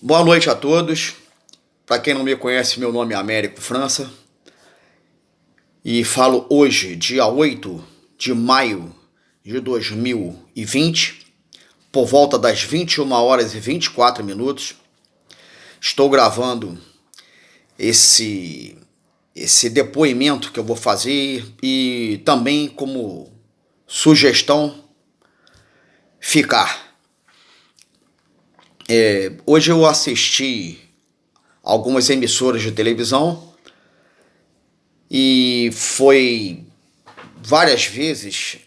Boa noite a todos. Para quem não me conhece, meu nome é Américo França e falo hoje, dia 8 de maio de 2020, por volta das 21h24. Estou gravando esse depoimento que eu vou fazer e também como sugestão ficar. Hoje eu assisti algumas emissoras de televisão e foi várias vezes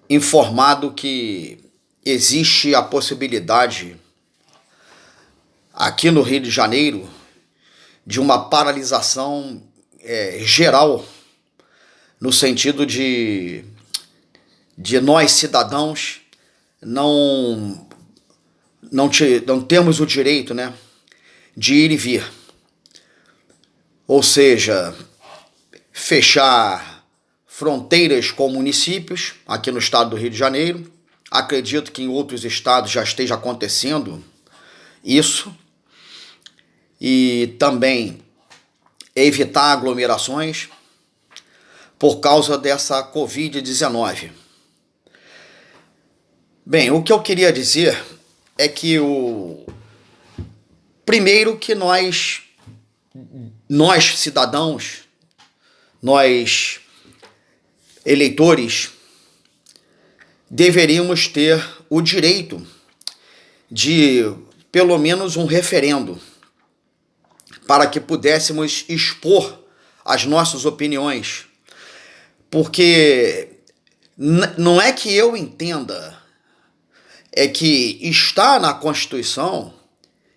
informado que existe a possibilidade aqui no Rio de Janeiro de uma paralisação geral, no sentido de nós cidadãos não temos o direito, de ir e vir. Ou seja, fechar fronteiras com municípios aqui no estado do Rio de Janeiro. Acredito que em outros estados já esteja acontecendo isso. E também evitar aglomerações por causa dessa Covid-19. Bem, o que eu queria dizer é que primeiro que nós cidadãos, nós eleitores, deveríamos ter o direito de pelo menos um referendo para que pudéssemos expor as nossas opiniões. Porque não é que eu entenda, é que está na Constituição,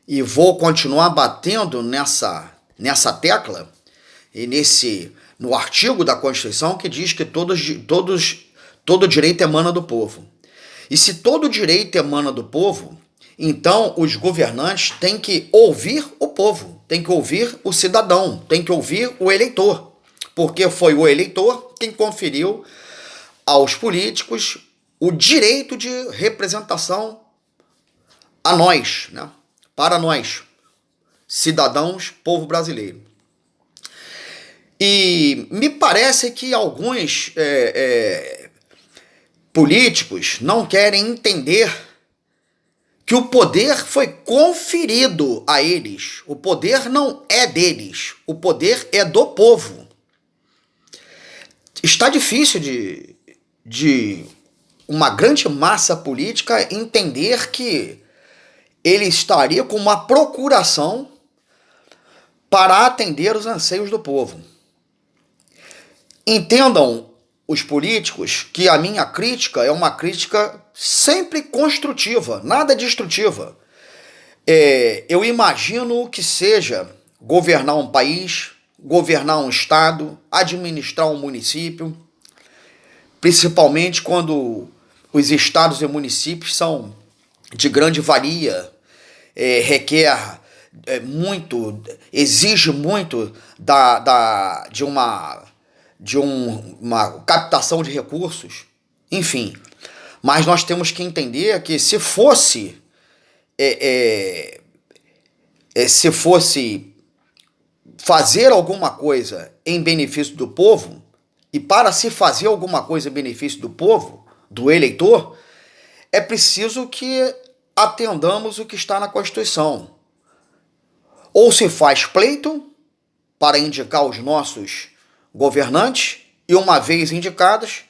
e vou continuar batendo nessa tecla, e no artigo da Constituição que diz que todo direito emana do povo. E se todo direito emana do povo, então os governantes têm que ouvir o povo, têm que ouvir o cidadão, têm que ouvir o eleitor, porque foi o eleitor quem conferiu aos políticos o direito de representação a nós, para nós, cidadãos, povo brasileiro. E me parece que alguns políticos não querem entender que o poder foi conferido a eles. O poder não é deles, o poder é do povo. Está difícil de uma grande massa política entender que ele estaria com uma procuração para atender os anseios do povo. Entendam os políticos que a minha crítica é uma crítica sempre construtiva, nada destrutiva. Eu imagino que seja governar um país, governar um estado, administrar um município, principalmente quando os estados e municípios são de grande valia, exige muito de uma captação de recursos, enfim. Mas nós temos que entender que se fosse fazer alguma coisa em benefício do povo, e para se fazer alguma coisa em benefício do povo, do eleitor, é preciso que atendamos o que está na Constituição. Ou se faz pleito para indicar os nossos governantes, e uma vez indicados,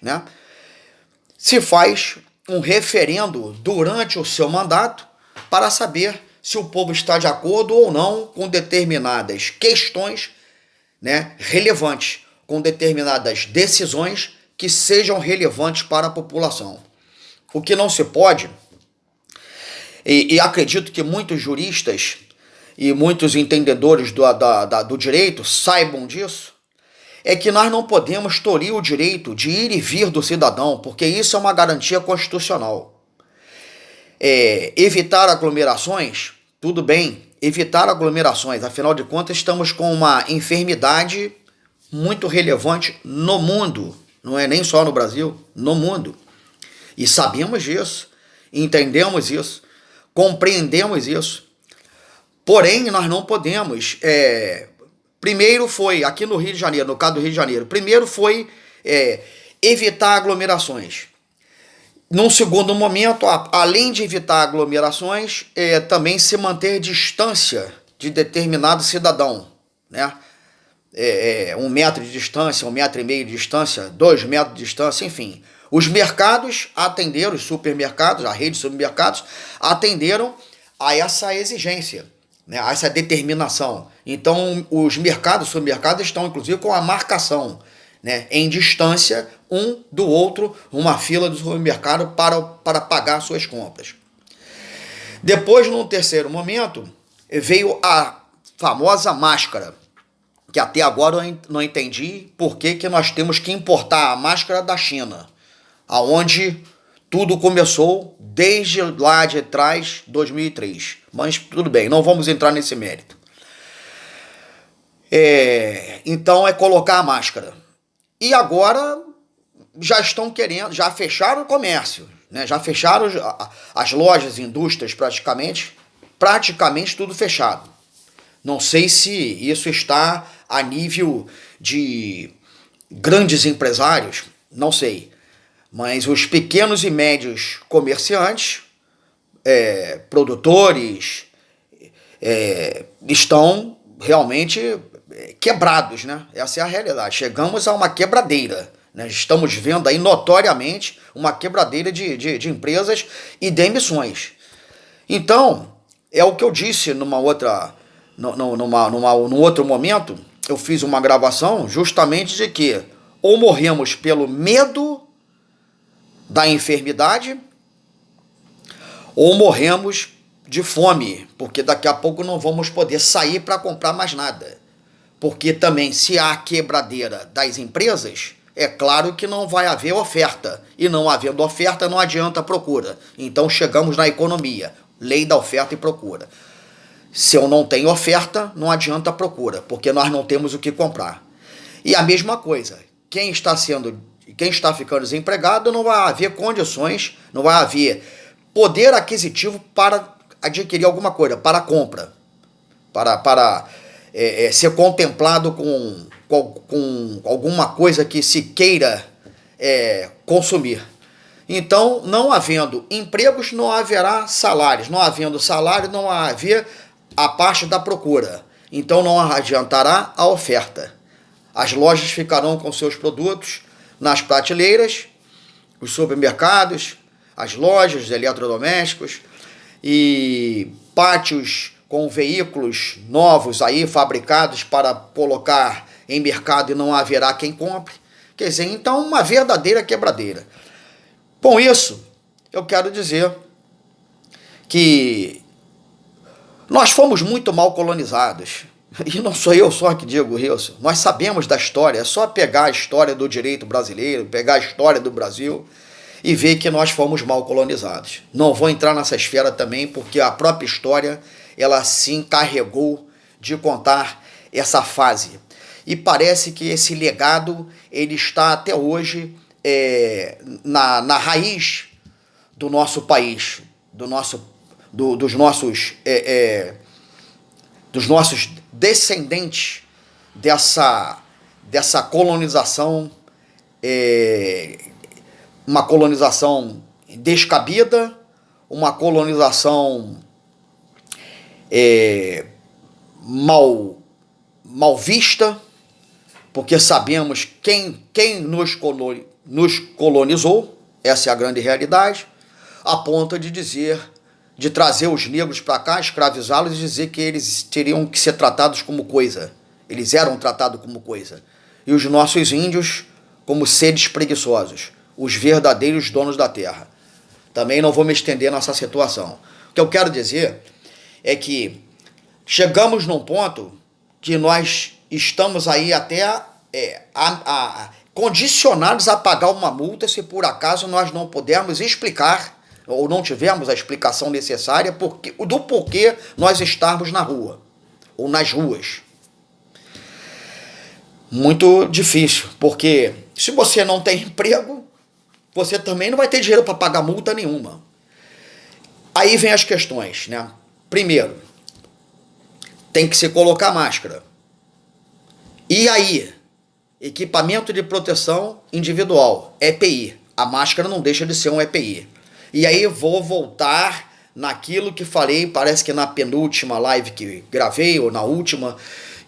se faz um referendo durante o seu mandato para saber se o povo está de acordo ou não com determinadas questões, relevantes, com determinadas decisões que sejam relevantes para a população. O que não se pode, e acredito que muitos juristas e muitos entendedores do direito saibam disso, é que nós não podemos tolir o direito de ir e vir do cidadão, porque isso é uma garantia constitucional. Evitar aglomerações, tudo bem, evitar aglomerações, afinal de contas estamos com uma enfermidade muito relevante no mundo, não é nem só no Brasil, no mundo. E sabemos disso, entendemos isso. compreendemos isso. Porém, nós não podemos. Primeiro foi, aqui no Rio de Janeiro, no caso do Rio de Janeiro, primeiro foi evitar aglomerações. Num segundo momento, além de evitar aglomerações, também se manter distância de determinado cidadão, né? 1 metro de distância, 1,5 metro de distância, 2 metros de distância, enfim. Os mercados atenderam, os supermercados, a rede de supermercados, atenderam a essa exigência, né, a essa determinação. Então, os supermercados estão, inclusive, com a marcação, né, em distância um do outro, uma fila do supermercado para pagar suas compras. Depois, num terceiro momento, veio a famosa máscara, que até agora eu não entendi por que nós temos que importar a máscara da China, aonde tudo começou desde lá de trás, 2003. Mas tudo bem, não vamos entrar nesse mérito. Então é colocar a máscara. E agora já estão querendo, já fecharam o comércio, né? Já fecharam as lojas, indústrias praticamente tudo fechado. Não sei se isso está a nível de grandes empresários, não sei. Mas os pequenos e médios comerciantes, produtores, estão realmente quebrados, né? Essa é a realidade. Chegamos a uma quebradeira, né? Estamos vendo aí notoriamente uma quebradeira de empresas e demissões. Então, é o que eu disse num outro momento, eu fiz uma gravação justamente de que ou morremos pelo medo da enfermidade, ou morremos de fome, porque daqui a pouco não vamos poder sair para comprar mais nada. Porque também, se há quebradeira das empresas, é claro que não vai haver oferta. E não havendo oferta, não adianta a procura. Então chegamos na economia, lei da oferta e procura. Se eu não tenho oferta, não adianta a procura, porque nós não temos o que comprar. E a mesma coisa, quem está ficando desempregado, não vai haver condições, não vai haver poder aquisitivo para adquirir alguma coisa, para compra, para ser contemplado com alguma coisa que se queira consumir. Então, não havendo empregos, não haverá salários. Não havendo salário, não vai haver a parte da procura. Então, não adiantará a oferta. As lojas ficarão com seus produtos nas prateleiras, os supermercados, as lojas de eletrodomésticos e pátios com veículos novos aí fabricados para colocar em mercado e não haverá quem compre. Quer dizer, então uma verdadeira quebradeira. Com isso, eu quero dizer que nós fomos muito mal colonizados. E não sou eu só que digo isso. Nós sabemos da história. É só pegar a história do direito brasileiro, pegar a história do Brasil e ver que nós fomos mal colonizados. Não vou entrar nessa esfera também, porque a própria história ela se encarregou de contar essa fase. E parece que esse legado ele está até hoje na raiz do nosso país, dos nossos descendentes dessa colonização, uma colonização descabida, uma colonização mal vista, porque sabemos quem nos colonizou, essa é a grande realidade, a ponto de trazer os negros para cá, escravizá-los e dizer que eles teriam que ser tratados como coisa. Eles eram tratados como coisa. E os nossos índios como seres preguiçosos, os verdadeiros donos da terra. Também não vou me estender nessa situação. O que eu quero dizer é que chegamos num ponto que nós estamos aí até condicionados a pagar uma multa se por acaso nós não pudermos explicar ou não tivermos a explicação necessária do porquê nós estarmos na rua ou nas ruas. Muito difícil, porque se você não tem emprego, você também não vai ter dinheiro para pagar multa nenhuma. Aí vem as questões, né? Primeiro, tem que se colocar máscara. E aí, equipamento de proteção individual, EPI. A máscara não deixa de ser um EPI. E aí vou voltar naquilo que falei, parece que na penúltima live que gravei, ou na última,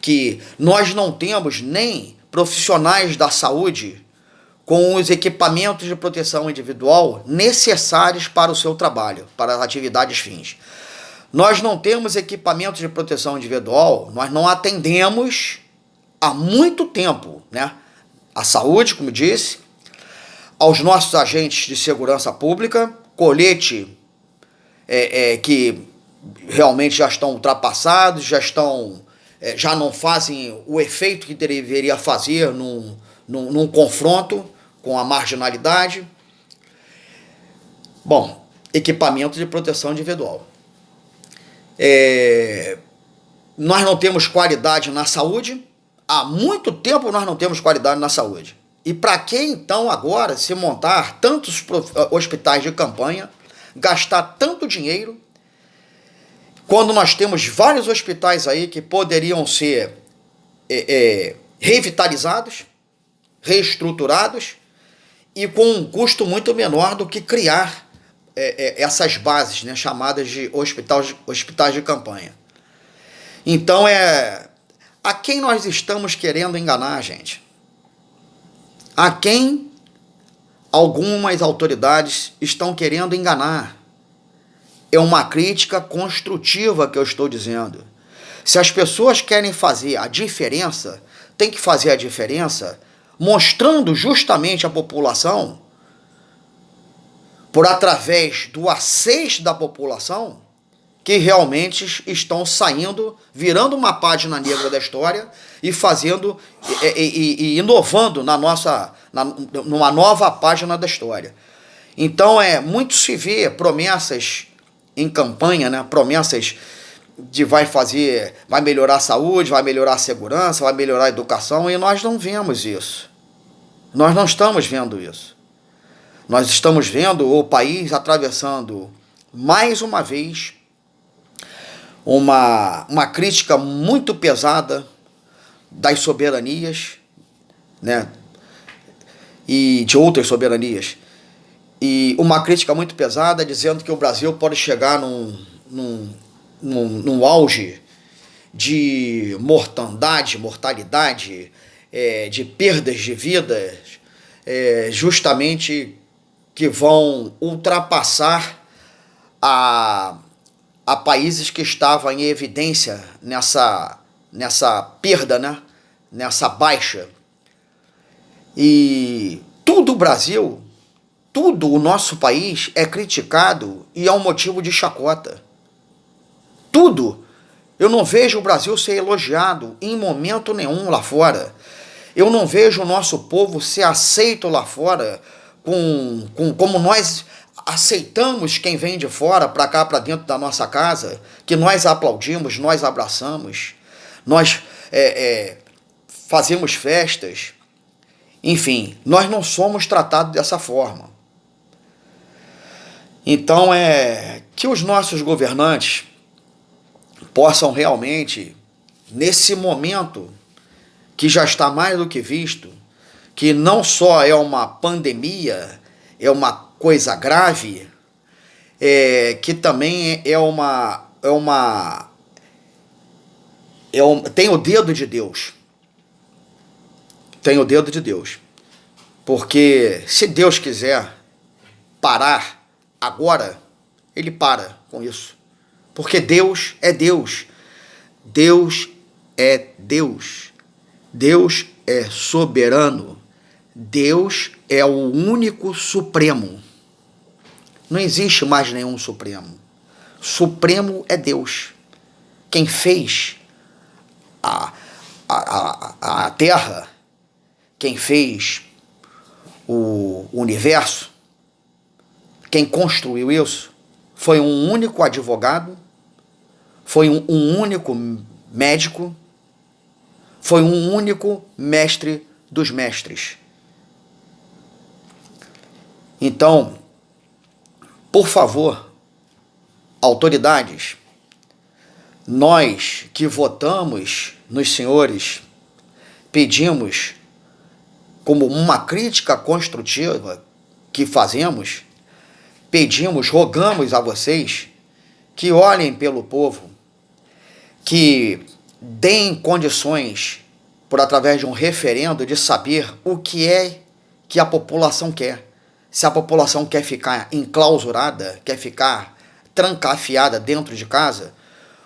que nós não temos nem profissionais da saúde com os equipamentos de proteção individual necessários para o seu trabalho, para as atividades fins. Nós não temos equipamentos de proteção individual, nós não atendemos há muito tempo, né? A saúde, como disse, aos nossos agentes de segurança pública, colete que realmente já estão ultrapassados, já não fazem o efeito que deveria fazer num confronto com a marginalidade. Bom, equipamento de proteção individual. Nós não temos qualidade na saúde, há muito tempo nós não temos qualidade na saúde. E para que então agora se montar tantos hospitais de campanha, gastar tanto dinheiro, quando nós temos vários hospitais aí que poderiam ser revitalizados, reestruturados e com um custo muito menor do que criar essas bases, né, chamadas de hospitais de campanha. Então a quem nós estamos querendo enganar, gente? A quem algumas autoridades estão querendo enganar? É uma crítica construtiva que eu estou dizendo. Se as pessoas querem fazer a diferença, tem que fazer a diferença mostrando justamente à população, por através do acesso da população, que realmente estão saindo, virando uma página negra da história e fazendo e inovando numa nova página da história. Então muito se vê promessas em campanha, né? Promessas de vai melhorar a saúde, vai melhorar a segurança, vai melhorar a educação, e nós não vemos isso. Nós não estamos vendo isso. Nós estamos vendo o país atravessando mais uma vez uma crítica muito pesada das soberanias, né, e de outras soberanias, e uma crítica muito pesada dizendo que o Brasil pode chegar num auge de mortalidade, de perdas de vidas, justamente que vão ultrapassar a países que estavam em evidência nessa perda, né? Nessa baixa. E tudo o Brasil, tudo o nosso país é criticado e é um motivo de chacota. Tudo. Eu não vejo o Brasil ser elogiado em momento nenhum lá fora. Eu não vejo o nosso povo ser aceito lá fora como nós aceitamos quem vem de fora para cá, para dentro da nossa casa, que nós aplaudimos, nós abraçamos, nós fazemos festas. Enfim, nós não somos tratados dessa forma. Então que os nossos governantes possam realmente, nesse momento que já está mais do que visto, que não só é uma pandemia, é uma coisa grave, que também tem o dedo de Deus. Tem o dedo de Deus. Porque se Deus quiser parar agora, ele para com isso. Porque Deus é Deus. Deus é Deus. Deus é soberano. Deus é o único supremo. Não existe mais nenhum supremo. Supremo é Deus. Quem fez a Terra, quem fez o universo, quem construiu isso, foi um único advogado, foi um único médico, foi um único mestre dos mestres. Então, por favor, autoridades, nós que votamos nos senhores, pedimos, como uma crítica construtiva que fazemos, pedimos, rogamos a vocês que olhem pelo povo, que deem condições, por através de um referendo, de saber o que é que a população quer. Se a população quer ficar enclausurada, quer ficar trancafiada dentro de casa,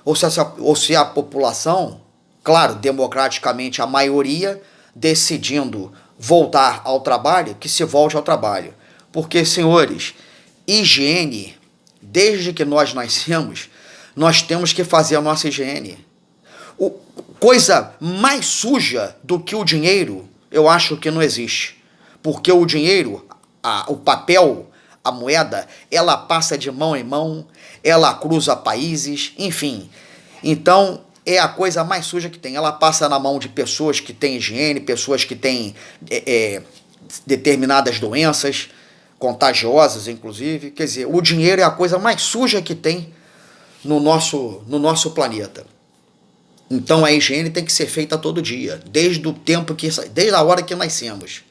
ou se a população, claro, democraticamente a maioria, decidindo voltar ao trabalho, que se volte ao trabalho. Porque, senhores, higiene, desde que nós nascemos, nós temos que fazer a nossa higiene. Coisa mais suja do que o dinheiro, eu acho que não existe. Porque o dinheiro, o papel, a moeda, ela passa de mão em mão, ela cruza países, enfim. Então, é a coisa mais suja que tem. Ela passa na mão de pessoas que têm higiene, pessoas que têm determinadas doenças, contagiosas, inclusive. Quer dizer, o dinheiro é a coisa mais suja que tem no nosso planeta. Então, a higiene tem que ser feita todo dia, desde a hora que nascemos,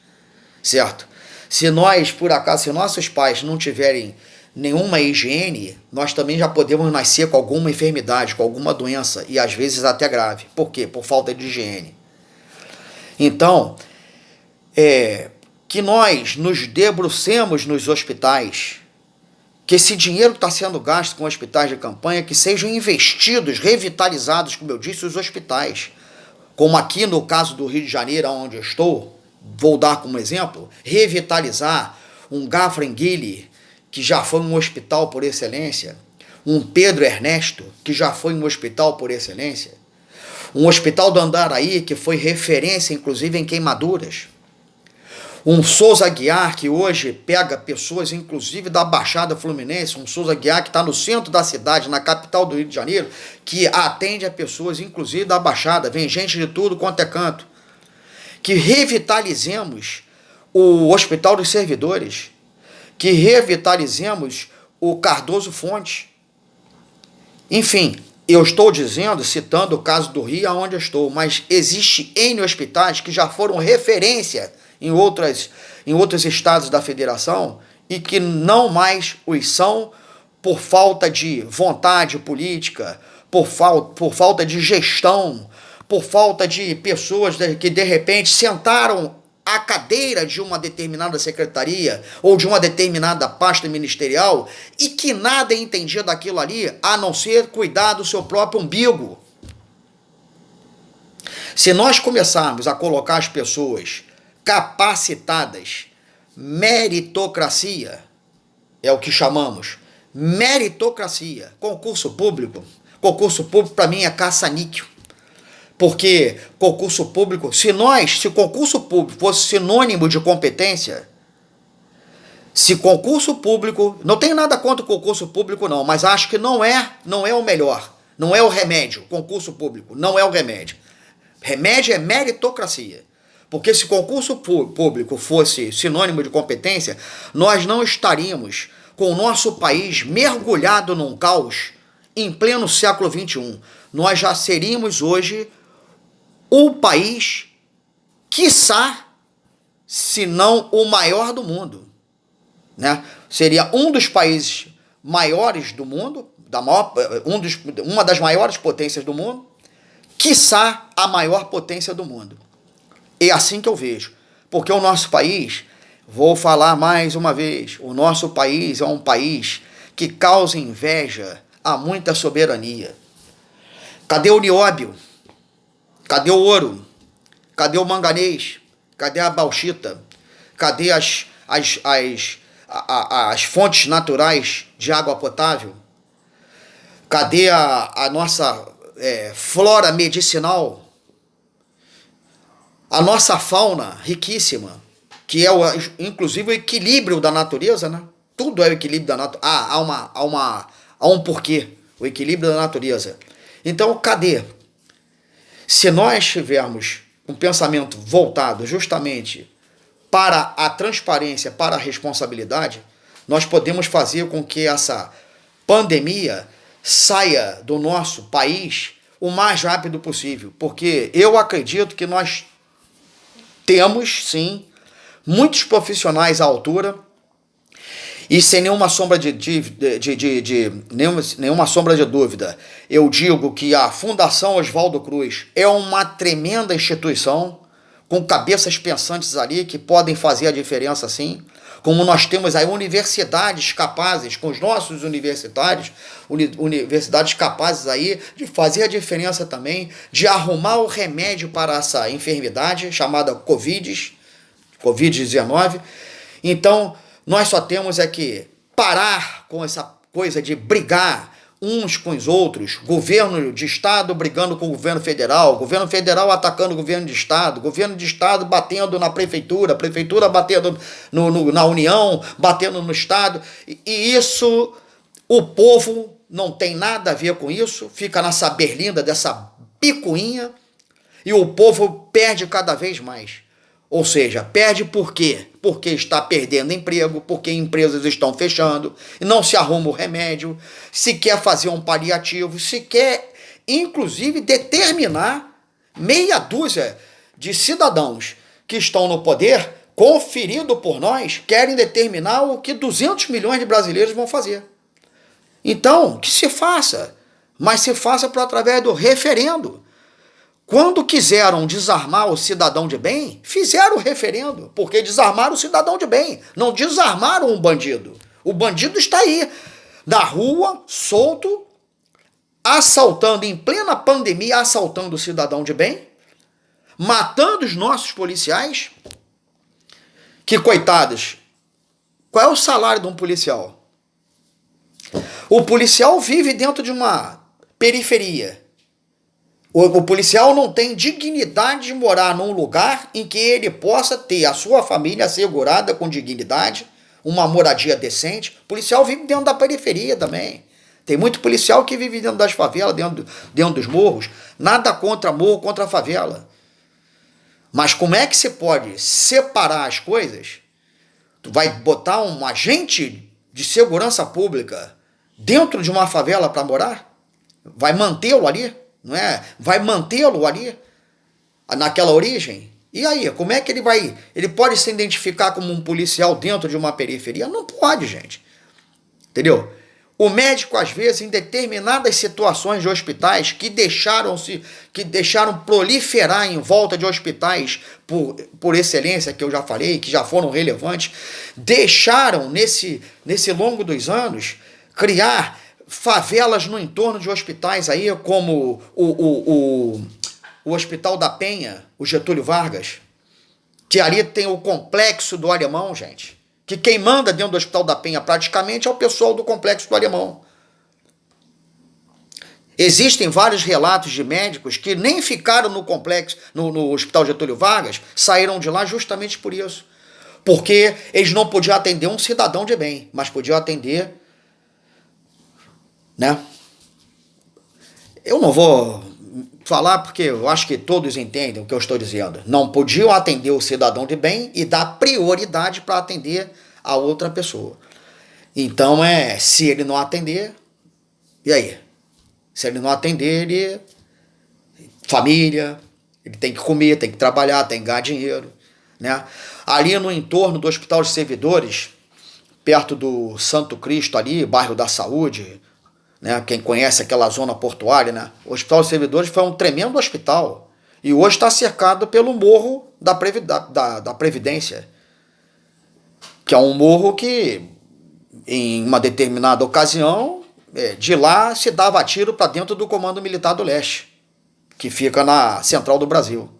certo? Se nós, por acaso, se nossos pais não tiverem nenhuma higiene, nós também já podemos nascer com alguma enfermidade, com alguma doença, e às vezes até grave. Por quê? Por falta de higiene. Então, que nós nos debrucemos nos hospitais, que esse dinheiro que está sendo gasto com hospitais de campanha, que sejam investidos, revitalizados, como eu disse, os hospitais. Como aqui no caso do Rio de Janeiro, onde eu estou, vou dar como exemplo, revitalizar um Gafra-Enguille, que já foi um hospital por excelência, um Pedro Ernesto, que já foi um hospital por excelência, um hospital do Andaraí, que foi referência, inclusive, em queimaduras, um Souza Aguiar, que hoje pega pessoas, inclusive, da Baixada Fluminense, um Souza Aguiar que está no centro da cidade, na capital do Rio de Janeiro, que atende a pessoas, inclusive, da Baixada, vem gente de tudo quanto é canto. Que revitalizemos o Hospital dos Servidores, que revitalizemos o Cardoso Fonte. Enfim, eu estou dizendo, citando o caso do Rio, onde eu estou, mas existe N hospitais que já foram referência em outros estados da federação e que não mais os são por falta de vontade política, por falta de gestão, por falta de pessoas que de repente sentaram à cadeira de uma determinada secretaria ou de uma determinada pasta ministerial e que nada entendia daquilo ali, a não ser cuidar do seu próprio umbigo. Se nós começarmos a colocar as pessoas capacitadas, meritocracia, é o que chamamos, meritocracia, concurso público para mim é caça-níquel. Porque concurso público, se concurso público fosse sinônimo de competência, se concurso público, não tenho nada contra o concurso público não, mas acho que não é o melhor, não é o remédio, concurso público, não é o remédio. Remédio é meritocracia. Porque se concurso público fosse sinônimo de competência, nós não estaríamos com o nosso país mergulhado num caos em pleno século XXI. Nós já seríamos hoje o país, quiçá, se não o maior do mundo, né? Seria um dos países maiores do mundo, uma das maiores potências do mundo, quiçá a maior potência do mundo. É assim que eu vejo, porque o nosso país, vou falar mais uma vez, o nosso país é um país que causa inveja a muita soberania. Cadê o nióbio? Cadê o ouro? Cadê o manganês? Cadê a bauxita? Cadê as fontes naturais de água potável? Cadê a nossa flora medicinal? A nossa fauna riquíssima, que é inclusive o equilíbrio da natureza, né? Tudo é o equilíbrio da natureza. Há um porquê, o equilíbrio da natureza. Então, cadê? Se nós tivermos um pensamento voltado justamente para a transparência, para a responsabilidade, nós podemos fazer com que essa pandemia saia do nosso país o mais rápido possível, porque eu acredito que nós temos, sim, muitos profissionais à altura e sem nenhuma sombra nenhuma sombra de dúvida, eu digo que a Fundação Oswaldo Cruz é uma tremenda instituição com cabeças pensantes ali que podem fazer a diferença, sim. Como nós temos aí universidades capazes, com os nossos universitários, universidades capazes aí de fazer a diferença também, de arrumar o remédio para essa enfermidade chamada Covid-19. Então, nós só temos é que parar com essa coisa de brigar uns com os outros, governo de estado brigando com o governo federal atacando o governo de estado batendo na prefeitura batendo na União, batendo no estado, e isso, o povo não tem nada a ver com isso, fica nessa berlinda dessa picuinha, e o povo perde cada vez mais. Ou seja, perde por quê? Porque está perdendo emprego, porque empresas estão fechando, não se arruma o remédio, se quer fazer um paliativo, se quer, inclusive, determinar meia dúzia de cidadãos que estão no poder, conferido por nós, querem determinar o que 200 milhões de brasileiros vão fazer. Então, que se faça, mas se faça através do referendo. Quando quiseram desarmar o cidadão de bem, fizeram o referendo, porque desarmaram o cidadão de bem, não desarmaram o bandido. O bandido está aí, na rua, solto, assaltando, em plena pandemia, assaltando o cidadão de bem, matando os nossos policiais, que, coitados, qual é o salário de um policial? O policial vive dentro de uma periferia. O policial não tem dignidade de morar num lugar em que ele possa ter a sua família assegurada com dignidade, uma moradia decente. O policial vive dentro da periferia também. Tem muito policial que vive dentro das favelas, dentro dos morros. Nada contra morro, contra favela. Mas como é que você pode separar as coisas? Tu vai botar um agente de segurança pública dentro de uma favela para morar? Vai mantê-lo ali? Não é? Vai mantê-lo ali, naquela origem? E aí, como é que ele vai... Ele pode se identificar como um policial dentro de uma periferia? Não pode, gente. Entendeu? O médico, às vezes, em determinadas situações de hospitais que deixaram proliferar em volta de hospitais por excelência, que eu já falei, que já foram relevantes, deixaram, nesse longo dos anos, criar favelas no entorno de hospitais aí, como o Hospital da Penha, o Getúlio Vargas, que ali tem o Complexo do Alemão, gente, que quem manda dentro do Hospital da Penha praticamente é o pessoal do Complexo do Alemão. Existem vários relatos de médicos que nem ficaram no complexo, no Hospital Getúlio Vargas, saíram de lá justamente por isso, porque eles não podiam atender um cidadão de bem, mas podiam atender, né? Eu não vou falar porque eu acho que todos entendem o que eu estou dizendo. Não podiam atender o cidadão de bem e dar prioridade para atender a outra pessoa. Então, se ele não atender, e aí? Se ele não atender, ele... família, ele tem que comer, tem que trabalhar, tem que ganhar dinheiro, né? Ali no entorno do Hospital de Servidores, perto do Santo Cristo ali, bairro da Saúde, né? Quem conhece aquela zona portuária, né? O Hospital de Servidores foi um tremendo hospital e hoje está cercado pelo Morro da Previdência, que é um morro que, em uma determinada ocasião, de lá se dava tiro para dentro do Comando Militar do Leste, que fica na Central do Brasil.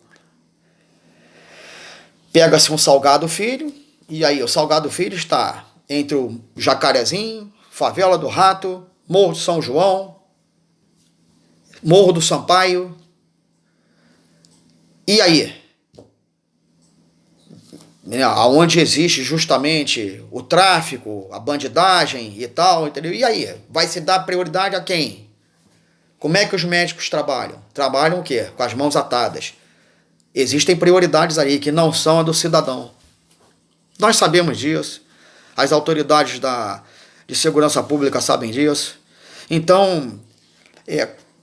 Pega-se um Salgado Filho, e aí o Salgado Filho está entre o Jacarezinho, Favela do Rato, Morro de São João, Morro do Sampaio. E aí? Onde existe justamente o tráfico, a bandidagem e tal, entendeu? E aí? Vai se dar prioridade a quem? Como é que os médicos trabalham? Trabalham o quê? Com as mãos atadas. Existem prioridades aí que não são a do cidadão. Nós sabemos disso. As autoridades de segurança pública sabem disso. Então,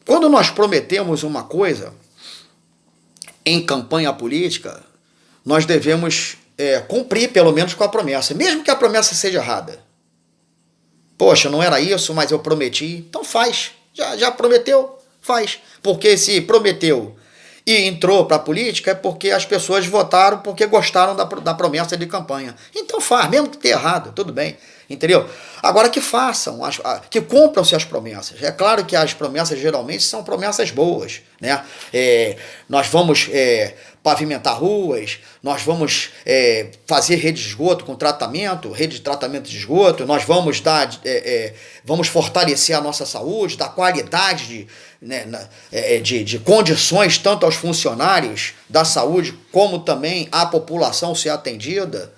quando nós prometemos uma coisa em campanha política, nós devemos cumprir pelo menos com a promessa, mesmo que a promessa seja errada. Poxa, não era isso, mas eu prometi. Então faz. Já prometeu? Faz. Porque se prometeu e entrou para a política é porque as pessoas votaram porque gostaram da promessa de campanha. Então faz, mesmo que tenha errado, tudo bem. Entendeu? Agora que façam, que cumpram-se as promessas. É claro que as promessas geralmente são promessas boas, né? Nós vamos pavimentar ruas, nós vamos fazer rede de esgoto com tratamento, rede de tratamento de esgoto, nós vamos vamos fortalecer a nossa saúde, dar qualidade de condições tanto aos funcionários da saúde como também à população ser atendida.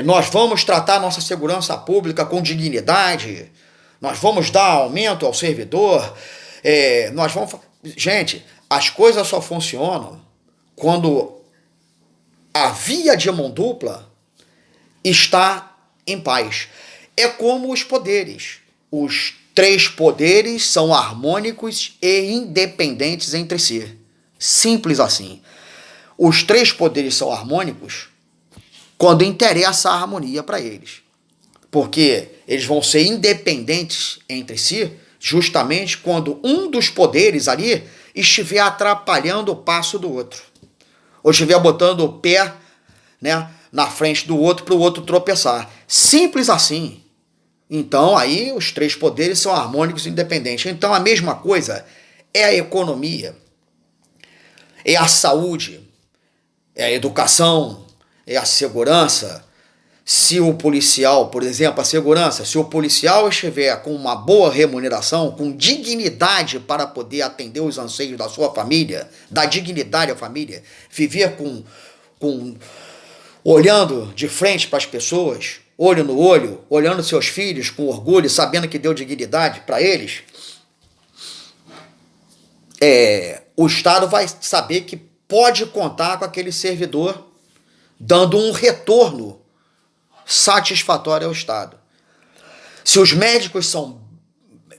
Nós vamos tratar nossa segurança pública com dignidade, nós vamos dar aumento ao servidor, Gente, as coisas só funcionam quando a via de mão dupla está em paz. É como os poderes. Os 3 poderes são harmônicos e independentes entre si. Simples assim. Os 3 poderes são harmônicos quando interessa a harmonia para eles. Porque eles vão ser independentes entre si justamente quando um dos poderes ali estiver atrapalhando o passo do outro. Ou estiver botando o pé, né, na frente do outro para o outro tropeçar. Simples assim. Então aí os 3 poderes são harmônicos e independentes. Então a mesma coisa é a economia, é a saúde, é a educação, é a segurança. Se o policial, por exemplo, a segurança, se o policial estiver com uma boa remuneração, com dignidade para poder atender os anseios da sua família, dar dignidade à família, viver olhando de frente para as pessoas, olho no olho, olhando seus filhos com orgulho, sabendo que deu dignidade para eles, o Estado vai saber que pode contar com aquele servidor dando um retorno satisfatório ao Estado. Se os médicos são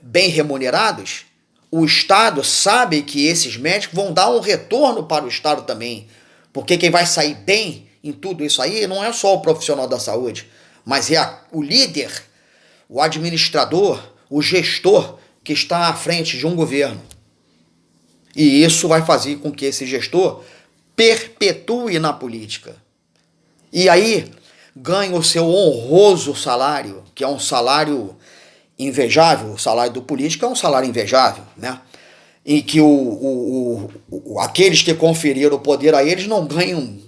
bem remunerados, o Estado sabe que esses médicos vão dar um retorno para o Estado também, porque quem vai sair bem em tudo isso aí não é só o profissional da saúde, mas é o líder, o administrador, o gestor que está à frente de um governo. E isso vai fazer com que esse gestor perpetue na política. E aí ganha o seu honroso salário, que é um salário invejável. O salário do político é um salário invejável, né? Em que aqueles que conferiram o poder a eles não ganham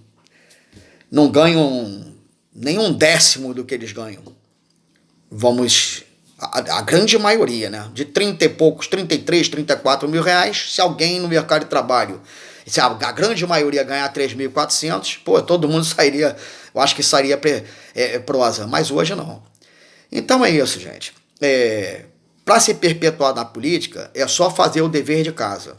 nenhum décimo do que eles ganham. A grande maioria, né? De 30 e poucos, 33, 34 mil reais, se alguém no mercado de trabalho, se a grande maioria ganhar 3.400, todo mundo sairia, eu acho que sairia prosa, mas hoje não. Então é isso, gente. Para se perpetuar na política, é só fazer o dever de casa.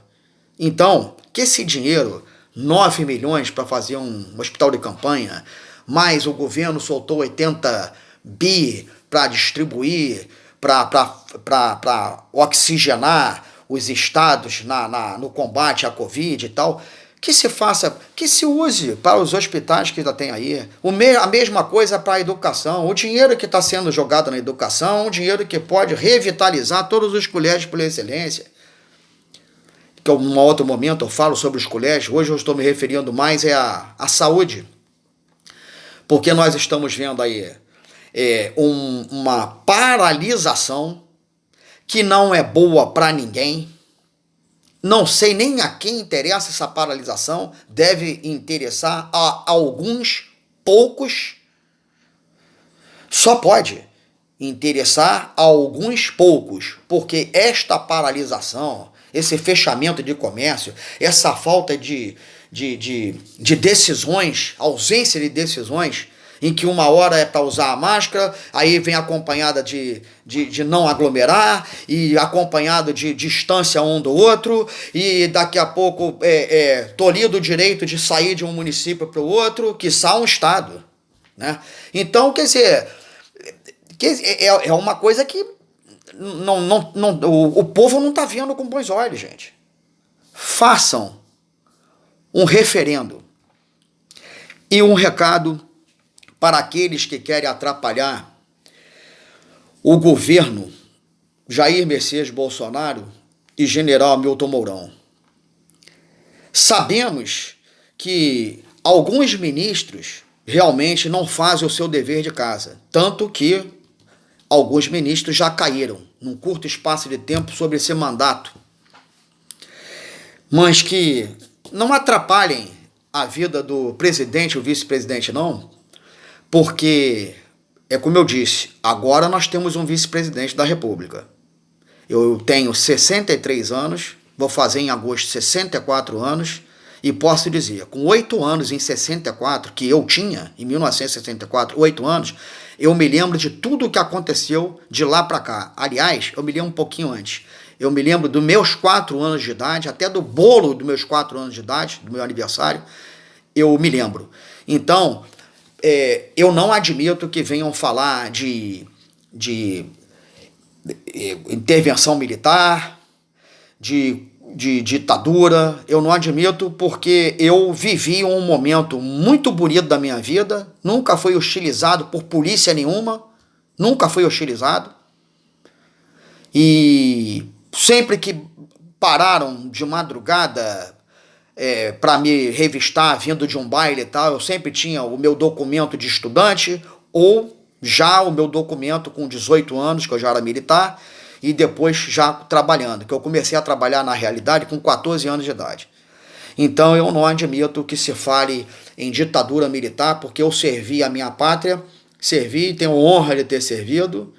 Então, que esse dinheiro, 9 milhões para fazer um hospital de campanha, mais o governo soltou 80 bi para distribuir, para oxigenar os estados no combate à Covid e tal, que se use para os hospitais que ainda tem aí. A mesma coisa para a educação. O dinheiro que está sendo jogado na educação é um dinheiro que pode revitalizar todos os colégios por excelência. Que em um outro momento eu falo sobre os colégios, hoje eu estou me referindo mais à saúde. Porque nós estamos vendo aí uma paralisação que não é boa para ninguém. Não sei nem a quem interessa essa paralisação, deve interessar a alguns poucos. Só pode interessar a alguns poucos, porque esta paralisação, esse fechamento de comércio, essa falta de decisões, ausência de decisões, em que uma hora é para usar a máscara, aí vem acompanhada de não aglomerar, e acompanhado de distância um do outro, e daqui a pouco tolhido o direito de sair de um município para o outro, quiçá um estado, né? Então, quer dizer, é uma coisa que o povo não está vendo com bons olhos, gente. Façam um referendo. E um recado para aqueles que querem atrapalhar o governo Jair Messias Bolsonaro e General Hamilton Mourão. Sabemos que alguns ministros realmente não fazem o seu dever de casa, tanto que alguns ministros já caíram num curto espaço de tempo sobre esse mandato, mas que não atrapalhem a vida do presidente e o vice-presidente não, porque, é como eu disse, agora nós temos um vice-presidente da República. Eu tenho 63 anos, vou fazer em agosto 64 anos, e posso dizer, com 8 anos em 64, que eu tinha, em 1964, 8 anos, eu me lembro de tudo o que aconteceu de lá para cá. Aliás, eu me lembro um pouquinho antes. Eu me lembro dos meus 4 anos de idade, até do bolo dos meus 4 anos de idade, do meu aniversário, eu me lembro. Então, eu não admito que venham falar de intervenção militar, de ditadura. Eu não admito, porque eu vivi um momento muito bonito da minha vida, nunca fui hostilizado por polícia nenhuma, nunca fui hostilizado, e sempre que pararam de madrugada para me revistar vindo de um baile e tal, eu sempre tinha o meu documento de estudante ou já o meu documento com 18 anos, que eu já era militar, e depois já trabalhando, que eu comecei a trabalhar na realidade com 14 anos de idade. Então eu não admito que se fale em ditadura militar, porque eu servi a minha pátria, servi, tenho honra de ter servido,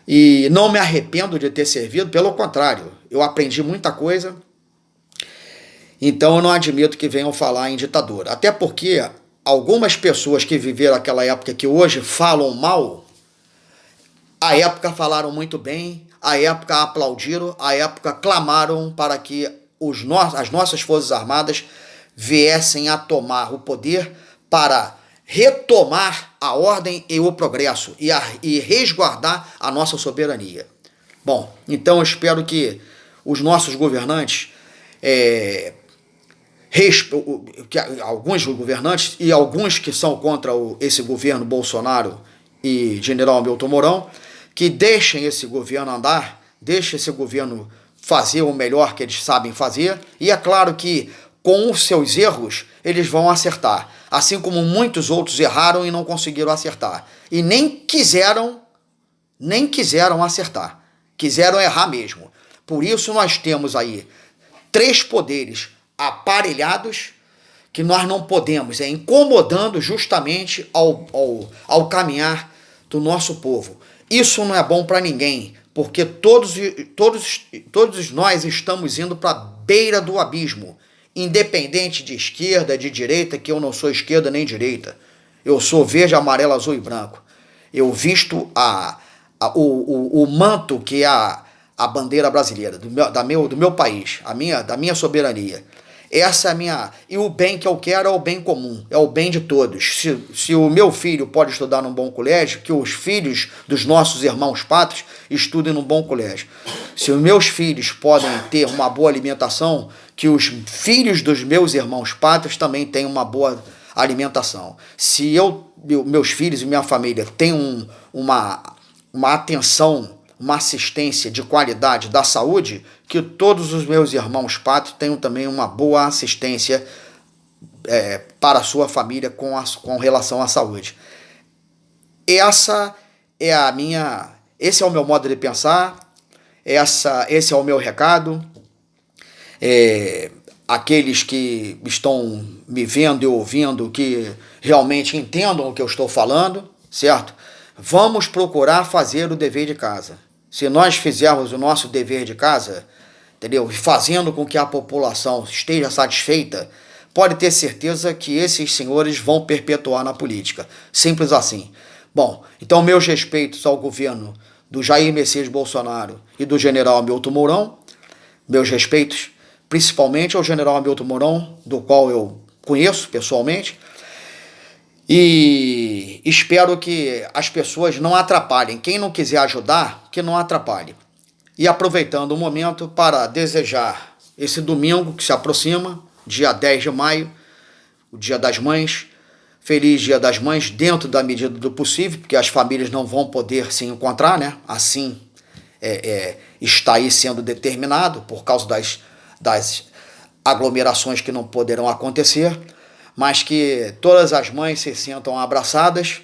e não me arrependo de ter servido, pelo contrário, eu aprendi muita coisa. Então eu não admito que venham falar em ditadura, até porque algumas pessoas que viveram aquela época que hoje falam mal, a época falaram muito bem, a época aplaudiram, a época clamaram para que as nossas Forças Armadas viessem a tomar o poder para retomar a ordem e o progresso e resguardar a nossa soberania. Bom, então eu espero que os nossos governantes, alguns governantes e alguns que são contra esse governo Bolsonaro e General Hamilton Mourão, que deixem esse governo andar, deixem esse governo fazer o melhor que eles sabem fazer, e é claro que com os seus erros eles vão acertar, assim como muitos outros erraram e não conseguiram acertar, e nem quiseram acertar, quiseram errar mesmo. Por isso nós temos aí 3 poderes aparelhados que nós não podemos, incomodando justamente ao caminhar do nosso povo. Isso não é bom para ninguém, porque todos nós estamos indo para a beira do abismo, independente de esquerda, de direita, que eu não sou esquerda nem direita. Eu sou verde, amarelo, azul e branco. Eu visto o manto que é a bandeira brasileira, do meu país, da minha soberania. Essa é a minha... E o bem que eu quero é o bem comum, é o bem de todos. Se o meu filho pode estudar num bom colégio, que os filhos dos nossos irmãos pátrios estudem num bom colégio. Se os meus filhos podem ter uma boa alimentação, que os filhos dos meus irmãos pátrios também tenham uma boa alimentação. Se meus filhos e minha família têm uma atenção, uma assistência de qualidade da saúde, que todos os meus irmãos pátrios tenham também uma boa assistência para a sua família com relação à saúde. Esse é o meu modo de pensar, esse é o meu recado. Aqueles que estão me vendo e ouvindo, que realmente entendam o que eu estou falando, certo? Vamos procurar fazer o dever de casa. Se nós fizermos o nosso dever de casa, entendeu? Fazendo com que a população esteja satisfeita, pode ter certeza que esses senhores vão perpetuar na política. Simples assim. Bom, então meus respeitos ao governo do Jair Messias Bolsonaro e do general Hamilton Mourão, meus respeitos principalmente ao general Hamilton Mourão, do qual eu conheço pessoalmente, E espero que as pessoas não atrapalhem. Quem não quiser ajudar, que não atrapalhe. E aproveitando o momento para desejar esse domingo que se aproxima, dia 10 de maio, o Dia das Mães, feliz Dia das Mães, dentro da medida do possível, porque as famílias não vão poder se encontrar, né? Assim está aí sendo determinado por causa das aglomerações que não poderão acontecer, mas que todas as mães se sintam abraçadas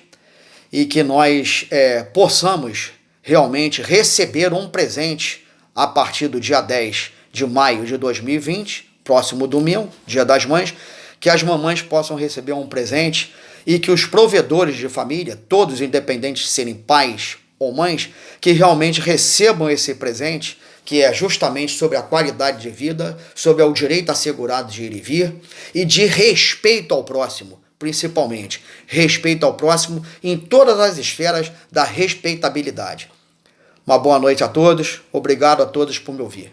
e que nós possamos realmente receber um presente a partir do dia 10 de maio de 2020, próximo domingo, Dia das Mães, que as mamães possam receber um presente e que os provedores de família, todos independentes de serem pais ou mães, que realmente recebam esse presente, que é justamente sobre a qualidade de vida, sobre o direito assegurado de ir e vir e de respeito ao próximo, principalmente respeito ao próximo em todas as esferas da respeitabilidade. Uma boa noite a todos, obrigado a todos por me ouvir.